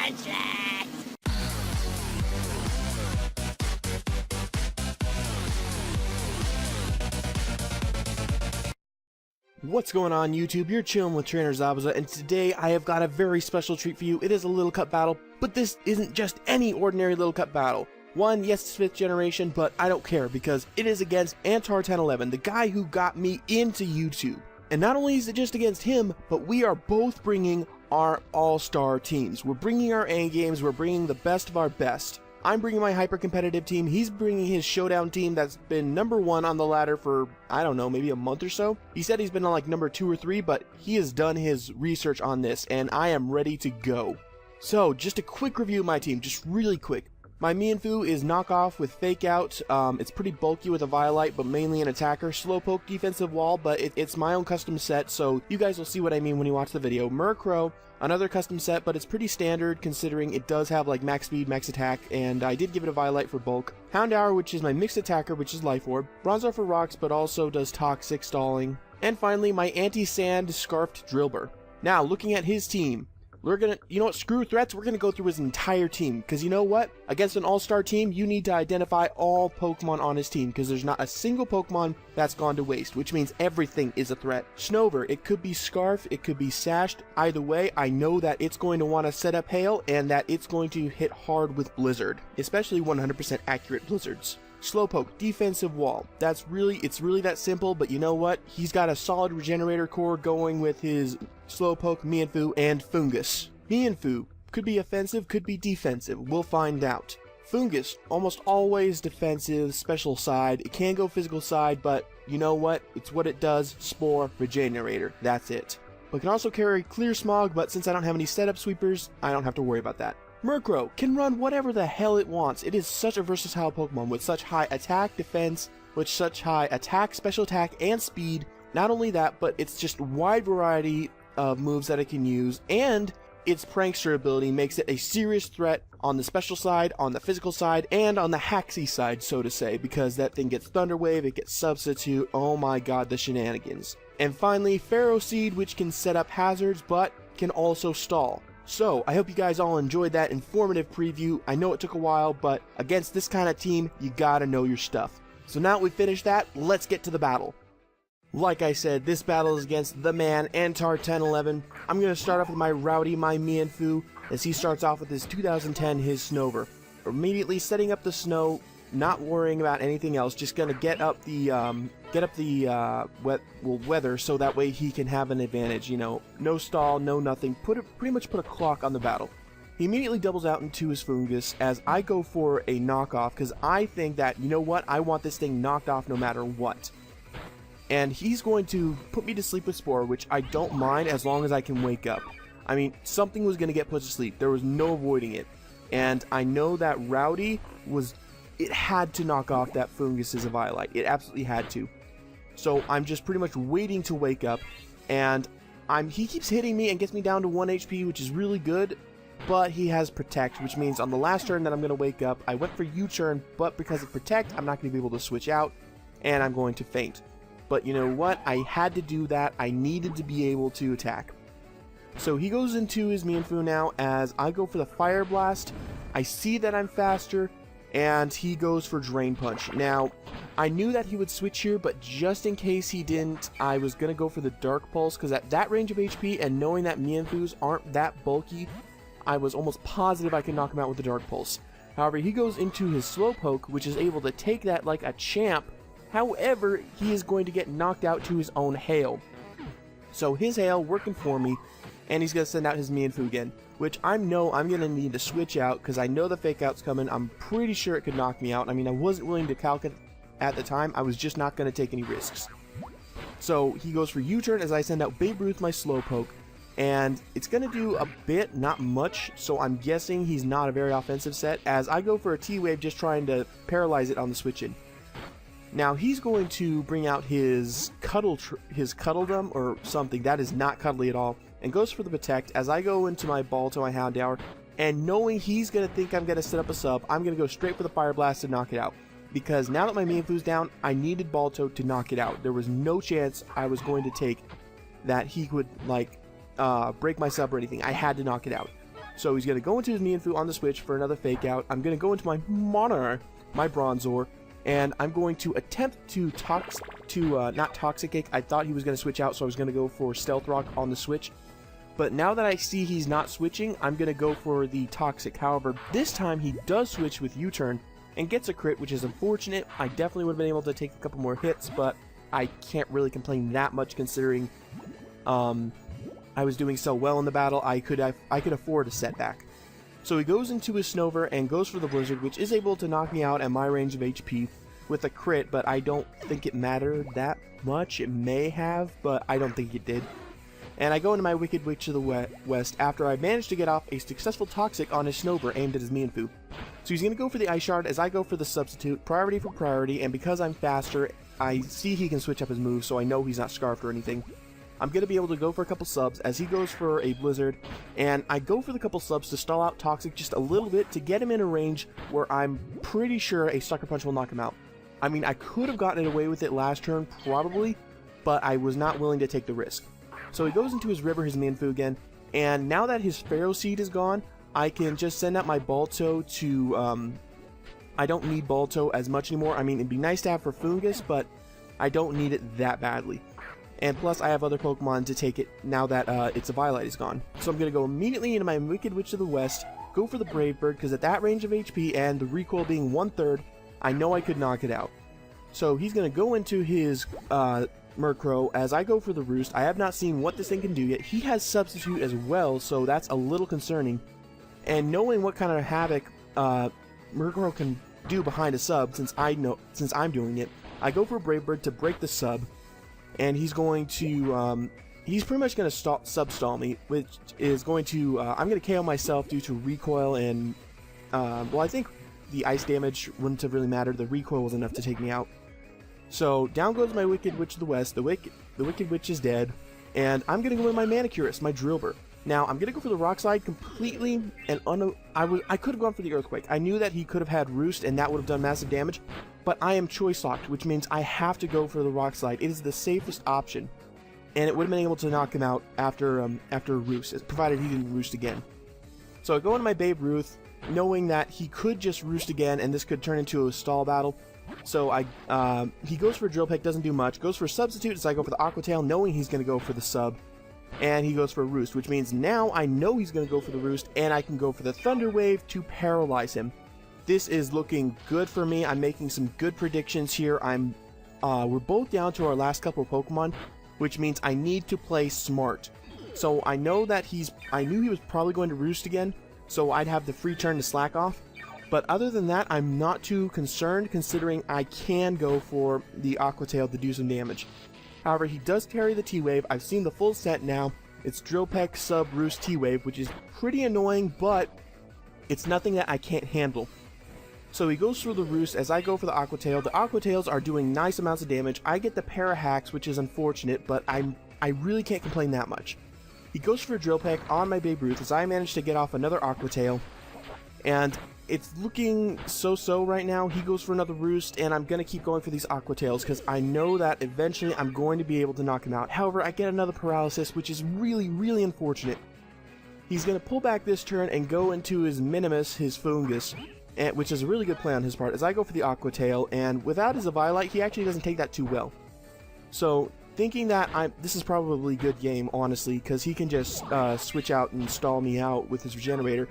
useless! What's going on YouTube? You're chilling with Trainer Zabuza, and today I have got a very special treat for you. It is a little cup battle, but this isn't just any ordinary little cup battle. One, yes, it's 5th generation, but I don't care because it is against Antar1011, the guy who got me into YouTube. And not only is it just against him, but we are both bringing our all-star teams. We're bringing our A games, we're bringing the best of our best. I'm bringing my hyper-competitive team, he's bringing his showdown team that's been #1 on the ladder for, I don't know, maybe a month or so. He said he's been on like number 2 or 3, but he has done his research on this, and I am ready to go. So, just a quick review of my team, just really quick. My Mienfoo is knockoff with fake out. It's pretty bulky with a Violite, but mainly an attacker. Slowpoke defensive wall, but it's my own custom set, so you guys will see what I mean when you watch the video. Murkrow, another custom set, but it's pretty standard considering it does have like max speed, max attack, and I did give it a Violite for bulk. Houndour, which is my mixed attacker, which is Life Orb. Bronzor for rocks, but also does toxic stalling. And finally, my anti-sand Scarfed Drillbur. Now, looking at his team. We're gonna, you know what, screw threats, we're gonna go through his entire team, because you know what? Against an all-star team, you need to identify all Pokemon on his team, because there's not a single Pokemon that's gone to waste, which means everything is a threat. Snover, it could be Scarf, it could be Sashed, either way, I know that it's going to want to set up Hail, and that it's going to hit hard with Blizzard, especially 100% accurate Blizzards. Slowpoke, defensive wall. It's really that simple, but you know what? He's got a solid regenerator core going with his Slowpoke, Mienfoo, and Fungus. Mienfoo could be offensive, could be defensive. We'll find out. Fungus, almost always defensive, special side. It can go physical side, but you know what? It's what it does. Spore, regenerator. That's it. It can also carry Clear Smog, but since I don't have any setup sweepers, I don't have to worry about that. Murkrow can run whatever the hell it wants. It is such a versatile Pokemon with such high attack, defense, with such high attack, special attack, and speed. Not only that, but it's just a wide variety of moves that it can use, and its prankster ability makes it a serious threat on the special side, on the physical side, and on the haxy side, so to say, because that thing gets Thunder Wave, it gets Substitute, oh my god, the shenanigans. And finally, Pharaoh Seed, which can set up hazards, but can also stall. So, I hope you guys all enjoyed that informative preview. I know it took a while, but against this kind of team, you gotta know your stuff. So now that we've finished that, let's get to the battle. Like I said, this battle is against the man, Antar1011. I'm going to start off with my Rowdy, my Mienfoo, as he starts off with his 2010, his Snover. Immediately setting up the snow, not worrying about anything else, just going to get up the weather so that way he can have an advantage, you know, no stall, no nothing, pretty much put a clock on the battle. He immediately doubles out into his Fungus as I go for a knockoff because I think that, you know what, I want this thing knocked off no matter what. And he's going to put me to sleep with Spore, which I don't mind as long as I can wake up. I mean, something was going to get put to sleep. There was no avoiding it. And I know that Rowdy it had to knock off that Fungus as a Violite. It absolutely had to. So I'm just pretty much waiting to wake up. And he keeps hitting me and gets me down to 1 HP, which is really good. But he has Protect, which means on the last turn that I'm going to wake up, I went for U-turn, but because of Protect, I'm not going to be able to switch out. And I'm going to faint. But you know what? I had to do that. I needed to be able to attack. So he goes into his Mienfoo now as I go for the Fire Blast. I see that I'm faster, and he goes for Drain Punch. Now, I knew that he would switch here, but just in case he didn't, I was going to go for the Dark Pulse, because at that range of HP, and knowing that Mienfoos aren't that bulky, I was almost positive I could knock him out with the Dark Pulse. However, he goes into his Slowpoke, which is able to take that like a champ. However, he is going to get knocked out to his own Hail. So his Hail working for me, and he's going to send out his Mienfoo again, which I know I'm going to need to switch out because I know the Fake Out's coming. I'm pretty sure it could knock me out. I mean, I wasn't willing to calculate at the time. I was just not going to take any risks. So he goes for U-turn as I send out Babe Ruth, my Slowpoke, and it's going to do a bit, not much, so I'm guessing he's not a very offensive set as I go for a T-Wave just trying to paralyze it on the switch-in. Now he's going to bring out his Cuddledum or something that is not cuddly at all, and goes for the Protect as I go into my Balto, my Houndour, and knowing he's going to think I'm going to set up a sub, I'm going to go straight for the Fire Blast to knock it out. Because now that my Mienfoo's down, I needed Balto to knock it out. There was no chance I was going to take that he would, like, break my sub or anything. I had to knock it out. So he's going to go into his Mienfoo on the switch for another fake out. I'm going to go into my Monarch, my Bronzor, and I'm going to attempt to not Toxic Cake. I thought he was going to switch out, so I was going to go for Stealth Rock on the switch. But now that I see he's not switching, I'm going to go for the Toxic. However, this time he does switch with U-turn and gets a crit, which is unfortunate. I definitely would have been able to take a couple more hits, but I can't really complain that much considering I was doing so well in the battle. I could afford a setback. So he goes into his Snover and goes for the Blizzard, which is able to knock me out at my range of HP with a crit, but I don't think it mattered that much. It may have, but I don't think it did. And I go into my Wicked Witch of the West after I managed to get off a successful Toxic on his Snover aimed at his Mienfoo. So he's going to go for the Ice Shard as I go for the Substitute, priority for priority, and because I'm faster, I see he can switch up his moves, so I know he's not Scarfed or anything. I'm going to be able to go for a couple subs as he goes for a Blizzard, and I go for the couple subs to stall out Toxic just a little bit to get him in a range where I'm pretty sure a Sucker Punch will knock him out. I mean, I could have gotten it away with it last turn, probably, but I was not willing to take the risk. So he goes into his River, his Mienfoo again, and now that his Pharaoh Seed is gone, I can just send out my Balto to, I don't need Balto as much anymore. I mean, it'd be nice to have for Fungus, but I don't need it that badly. And plus, I have other Pokemon to take it now that its Eviolite is gone. So I'm going to go immediately into my Wicked Witch of the West, go for the Brave Bird, because at that range of HP and the recoil being 1/3, I know I could knock it out. So he's going to go into his Murkrow as I go for the Roost. I have not seen what this thing can do yet. He has Substitute as well, so that's a little concerning. And knowing what kind of havoc Murkrow can do behind a sub, since I'm doing it, I go for Brave Bird to break the sub. And he's going to, he's pretty much going to sub-stall me, which is going to, I'm going to KO myself due to recoil and, well, I think the ice damage wouldn't have really mattered. The recoil was enough to take me out. So, down goes my Wicked Witch of the West. The Wicked Witch is dead. And I'm going to go with my Manicurus, my Drillbur. Now, I'm going to go for the Rock Slide completely, and I could have gone for the Earthquake. I knew that he could have had Roost, and that would have done massive damage. But I am choice locked, which means I have to go for the Rock Slide. It is the safest option, and it would have been able to knock him out after Roost, provided he didn't Roost again. So I go into my Babe Ruth, knowing that he could just Roost again, and this could turn into a stall battle. So he goes for Drill Peck, doesn't do much. Goes for Substitute, so I go for the Aqua Tail, knowing he's going to go for the sub, and he goes for Roost, which means now I know he's going to go for the Roost, and I can go for the Thunder Wave to paralyze him. This is looking good for me. I'm making some good predictions here. We're both down to our last couple of Pokemon, which means I need to play smart. So I know that I knew he was probably going to Roost again, so I'd have the free turn to slack off. But other than that, I'm not too concerned, considering I can go for the Aqua Tail to do some damage. However, he does carry the T-Wave. I've seen the full set now. It's Drill Peck, Sub, Roost, T-Wave, which is pretty annoying, but it's nothing that I can't handle. So he goes for the Roost as I go for the Aqua Tail. The Aqua Tails are doing nice amounts of damage. I get the Para Hacks, which is unfortunate, but I really can't complain that much. He goes for a Drill Peck on my Babe Ruth as I manage to get off another Aqua Tail. And it's looking so-so right now. He goes for another Roost, and I'm going to keep going for these Aqua Tails because I know that eventually I'm going to be able to knock him out. However, I get another Paralysis, which is really, really unfortunate. He's going to pull back this turn and go into his Minimus, his Fungus, which is a really good play on his part, as I go for the Aqua Tail, and without his Eviolite, he actually doesn't take that too well. So, thinking that this is probably a good game, honestly, because he can just switch out and stall me out with his Regenerator.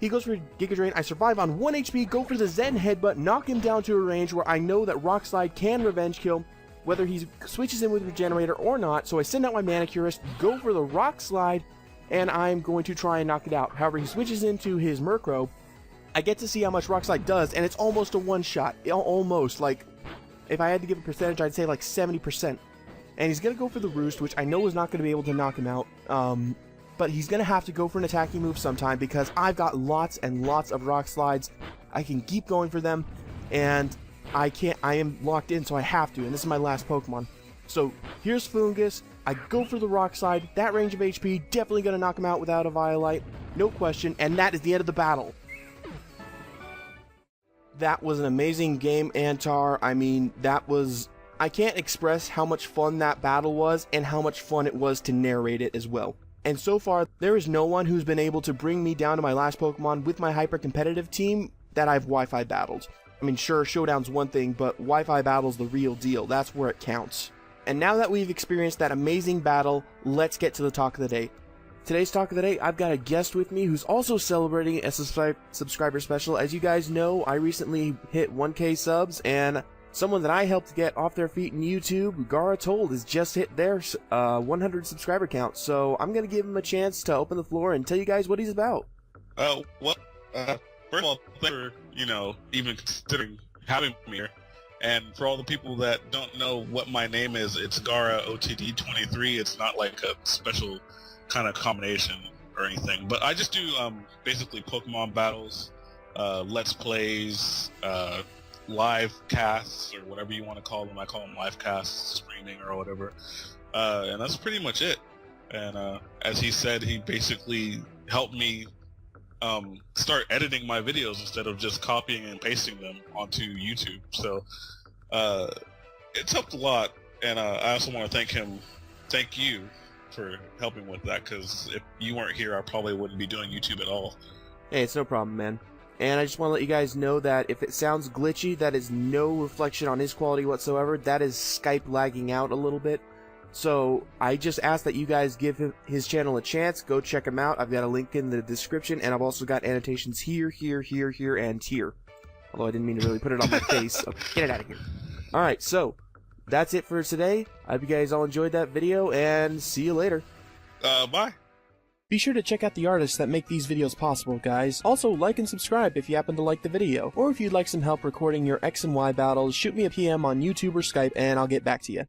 He goes for Giga Drain. I survive on 1 HP, go for the Zen Headbutt, knock him down to a range where I know that Rock Slide can Revenge Kill, whether he switches in with Regenerator or not. So I send out my Manicurus, go for the Rock Slide, and I'm going to try and knock it out. However, he switches into his Murkrow. I get to see how much Rock Slide does, and it's almost a one-shot. Almost. Like, if I had to give a percentage, I'd say like 70%. And he's going to go for the Roost, which I know is not going to be able to knock him out. But he's going to have to go for an attacking move sometime because I've got lots and lots of Rock Slides. I can keep going for them, and I am locked in, so I have to, and this is my last Pokemon. So, here's Fungus. I go for the Rock Slide. That range of HP, definitely going to knock him out without a Violite. No question, and that is the end of the battle. That was an amazing game, Antar. I mean, I can't express how much fun that battle was and how much fun it was to narrate it as well. and so far there is no one who's been able to bring me down to my last Pokemon with my hyper competitive team that I've Wi-Fi battled. I mean, sure, Showdown's one thing, but Wi-Fi battle's the real deal. That's where it counts. And now that we've experienced that amazing battle, let's get to the talk of the day. Today's talk of the day, I've got a guest with me who's also celebrating a subscriber special. As you guys know, I recently hit 1K subs, and someone that I helped get off their feet in YouTube, Gara Told, has just hit their 100 subscriber count. So I'm going to give him a chance to open the floor and tell you guys what he's about. Well, first of all, thanks for, even considering having me here. And for all the people that don't know what my name is, it's Gara OTD23. It's not like a special kind of combination or anything. But I just do basically Pokemon battles, Let's Plays, live casts, or whatever you want to call them. I call them live casts, streaming or whatever. And that's pretty much it. And as he said, he basically helped me start editing my videos instead of just copying and pasting them onto YouTube. So it's helped a lot, and I also want to thank you for helping with that, because if you weren't here, I probably wouldn't be doing YouTube at all. Hey, it's no problem, man. And I just want to let you guys know that if it sounds glitchy, that is no reflection on his quality whatsoever. That is Skype lagging out a little bit. So I just ask that you guys give his channel a chance. Go check him out. I've got a link in the description, and I've also got annotations here, here, here, here, and here. Although I didn't mean to really put it on my face. Okay, get it out of here. Alright, so that's it for today. I hope you guys all enjoyed that video, and see you later. Bye. Be sure to check out the artists that make these videos possible, guys. Also, like and subscribe if you happen to like the video. Or if you'd like some help recording your X and Y battles, shoot me a PM on YouTube or Skype, and I'll get back to you.